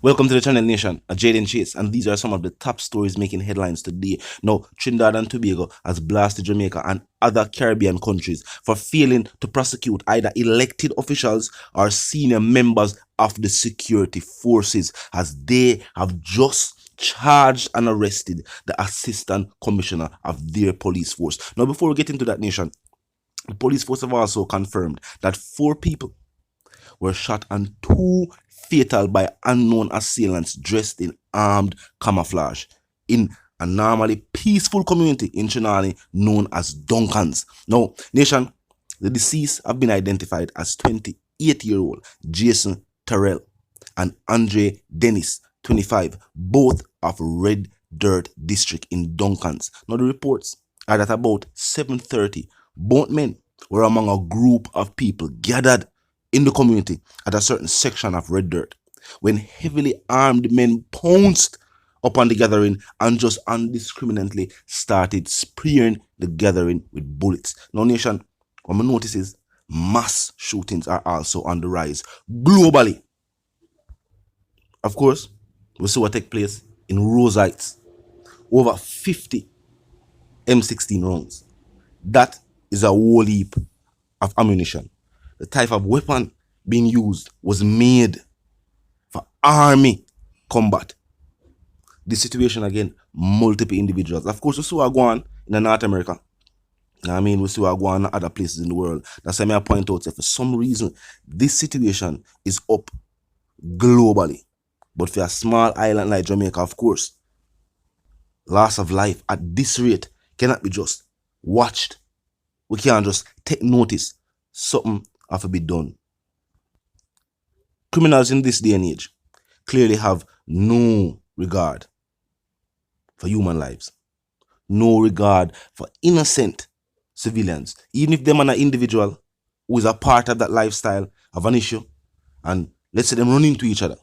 Welcome to the channel Nation, Jaden Chase, and these are some of the top stories making headlines today. Now, Trinidad and Tobago has blasted Jamaica and other Caribbean countries for failing to prosecute either elected officials or senior members of the security forces, as they have just charged and arrested the assistant commissioner of their police force. Now, before we get into that, Nation, the police force have also confirmed that 4 people were shot and 2 fatal by unknown assailants dressed in armed camouflage in a normally peaceful community in Trinidad known as Duncans. Now, Nation, the deceased have been identified as 28-year-old Jason Terrell and Andre Dennis, 25, both of Red Dirt District in Duncans. Now, the reports are that about 7:30, both men were among a group of people gathered in the community at a certain section of Red Dirt when heavily armed men pounced upon the gathering and just indiscriminately started spraying the gathering with bullets. Now, Nation, what I notice is mass shootings are also on the rise globally. Of course, we saw what take place in Rose Heights. Over 50 M16 rounds. That is a whole heap of ammunition. The type of weapon being used was made for army combat. This situation again, multiple individuals. Of course, we saw go on in North America. I mean, we saw go on in other places in the world. That's why I point out that for some reason, this situation is up globally. But for a small island like Jamaica, of course, loss of life at this rate cannot be just watched. We can't just take notice. Something have to be done. Criminals in this day and age clearly have no regard for human lives, no regard for innocent civilians, even if them are an individual who is a part of that lifestyle of an issue, and let's say them run into each other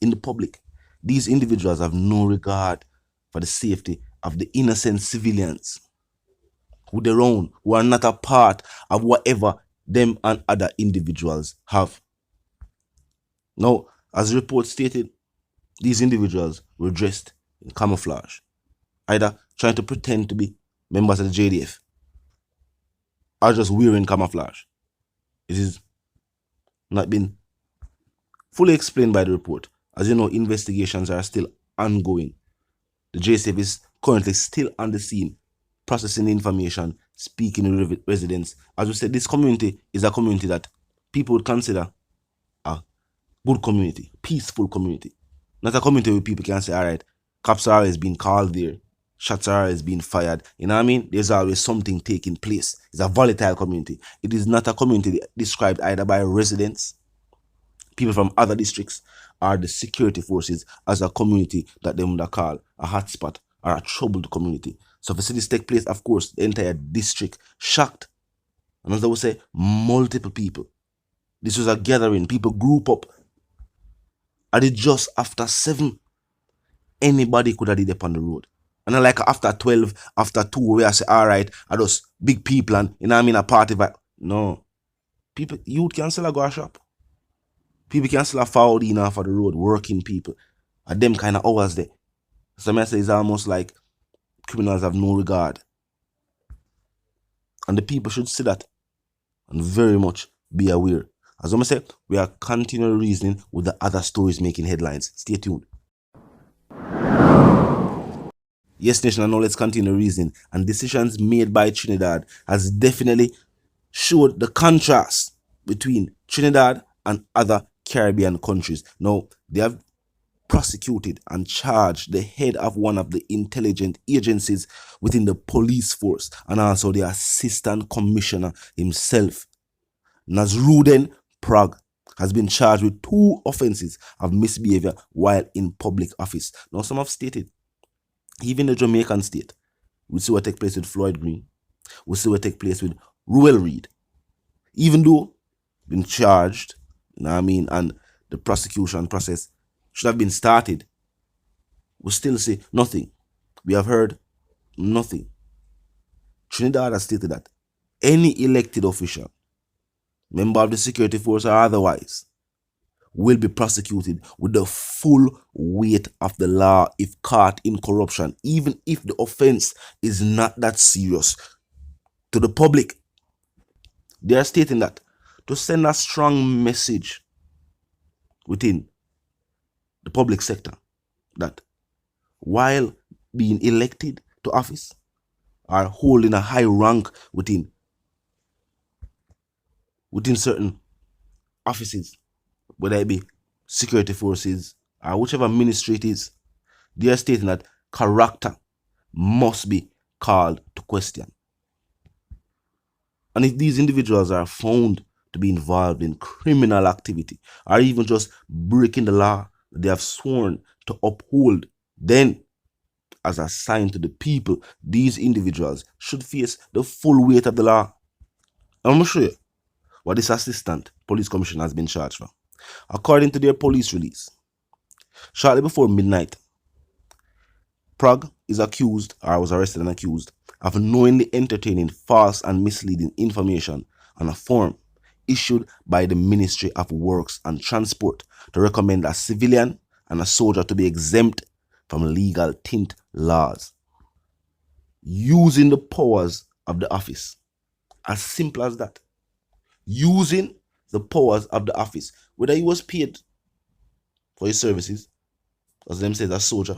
in the public. These individuals have no regard for the safety of the innocent civilians who their own, who are not a part of whatever them and other individuals have. Now, as the report stated, these individuals were dressed in camouflage, either trying to pretend to be members of the JDF or just wearing camouflage. It is not been fully explained by the report. As you know, investigations are still ongoing. The JSF is currently still on the scene, processing information, speaking to residents. As we said, this community is a community that people would consider a good community, peaceful community. Not a community where people can say, all right, cops are always being called there, shots are always being fired. You know what I mean? There's always something taking place. It's a volatile community. It is not a community described either by residents, people from other districts, or the security forces as a community that they would call a hotspot or a troubled community. So if this take place, of course, the entire district shocked. And as I would say, multiple people. This was a gathering. People group up. And it just after 7, anybody could have did up on the road. And then like after 12, after 2, where I say, all right, I just big people and, you know what I mean, a party vibe. No. People, youth can still go a shop. People can still afford in off of the road, working people. At them kind of hours there. So I say it's almost like criminals have no regard. And the people should see that and very much be aware. As I say, we are continually reasoning with the other stories making headlines. Stay tuned. Yes, Nation, and now let's continue reasoning. And decisions made by Trinidad has definitely showed the contrast between Trinidad and other Caribbean countries. Now, they have prosecuted and charged the head of one of the intelligence agencies within the police force and also the assistant commissioner himself. Nazrudeen Pragg has been charged with 2 offences of misbehaviour while in public office. Now, some have stated, even the Jamaican state, we see what take place with Floyd Green, we see what take place with Ruel Reid. Even though been charged, you know what I mean, and the prosecution process should have been started, we still say nothing. We have heard nothing. Trinidad has stated that any elected official, member of the security force or otherwise, will be prosecuted with the full weight of the law if caught in corruption, even if the offense is not that serious. To the public, they are stating that to send a strong message within the public sector that while being elected to office or holding a high rank within certain offices, whether it be security forces or whichever ministry it is, they are stating that character must be called to question. And if these individuals are found to be involved in criminal activity or even just breaking the law that they have sworn to uphold, then as a sign to the people, these individuals should face the full weight of the law. I'm going to show you what this assistant police commissioner has been charged for. According to their police release, shortly before midnight, Pragg is accused, or was arrested and accused, of knowingly entertaining false and misleading information on a form issued by the Ministry of Works and Transport to recommend a civilian and a soldier to be exempt from legal tint laws, using the powers of the office. As simple as that. Using the powers of the office, whether he was paid for his services, as them said, a soldier,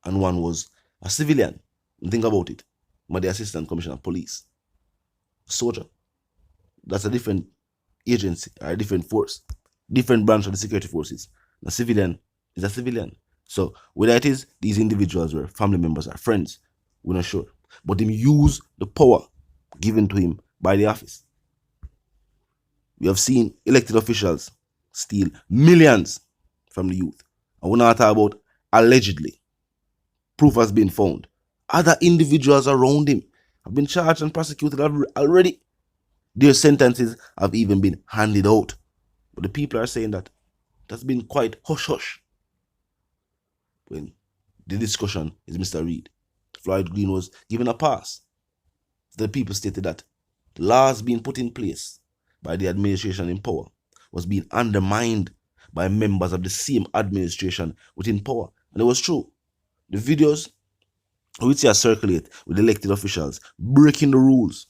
and one was a civilian. Think about it. But the assistant commissioner of police, soldier, that's a different agency or a different force, different branch of the security forces. A civilian is a civilian. So whether it is these individuals were family members or friends, we're not sure. But him use the power given to him by the office. We have seen elected officials steal millions from the youth. And we're not talking about allegedly. Proof has been found. Other individuals around him have been charged and prosecuted already. Their sentences have even been handed out. But the people are saying that that's been quite hush-hush. When the discussion is Mr. Reid, Floyd Green was given a pass. The people stated that laws being put in place by the administration in power was being undermined by members of the same administration within power. And it was true. The videos which are circulate with elected officials breaking the rules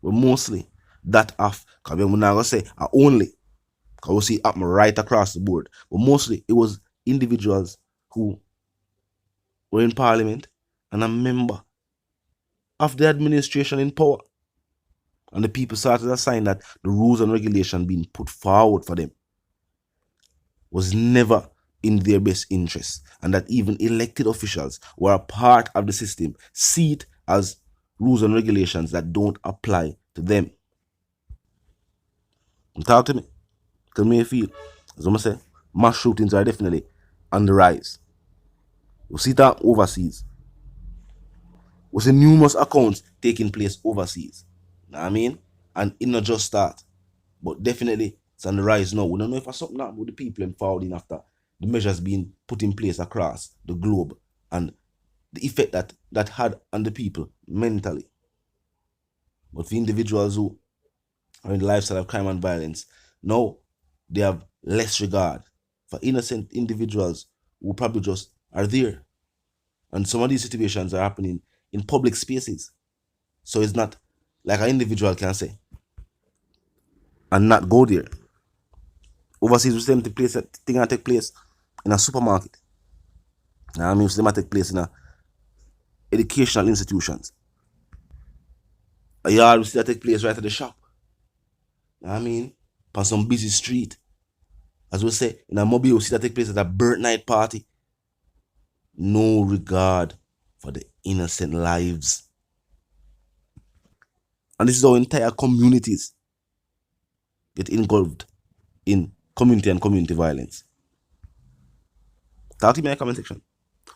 were mostly that of, because we're not going to say only, because we'll see it happen right across the board, but mostly it was individuals who were in parliament and a member of the administration in power. And the people started a sign that the rules and regulation being put forward for them was never in their best interest, and that even elected officials were a part of the system see it as rules and regulations that don't apply to them. Talk to me. Because me feel, as I say, mass shootings are definitely on the rise. We see that overseas. We see numerous accounts taking place overseas. Know what I mean? And it not just start, but definitely it's on the rise now. We don't know if it's something happened with the people empowered in after the measures being put in place across the globe and the effect that had on the people mentally. But for individuals who are in the lifestyle of crime and violence, now they have less regard for innocent individuals who probably just are there. And some of these situations are happening in public spaces. So it's not like an individual can say and not go there. Overseas, we see them take place in a supermarket. I mean, we see them take place in a educational institutions. A yard, we see that take place right at the shop. I mean, on some busy street. As we say, in a mobile, we see that take place at a birth night party. No regard for the innocent lives. And this is how entire communities get involved in community and community violence. Talk to me in the comment section.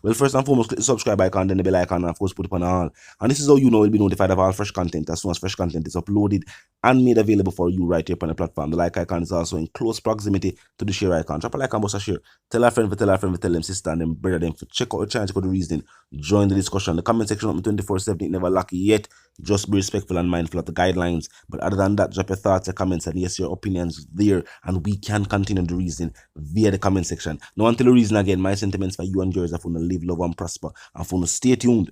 Well, first and foremost, click the subscribe icon, then the bell icon, and of course put it on all. And this is how you know you'll be notified of all fresh content as soon as fresh content is uploaded and made available for you right here on the platform. The like icon is also in close proximity to the share icon. Drop a like and bust a share. Tell a friend, tell them sister and them brother them for check out the channel, check out the reasoning. Join the discussion. The comment section up 24/7, it never lucky yet. Just be respectful and mindful of the guidelines. But other than that, drop your thoughts, your comments, and yes, your opinions there, and we can continue the reasoning via the comment section. Now until the reason again, my sentiments for you and yours are for to live, love, and prosper, and for to stay tuned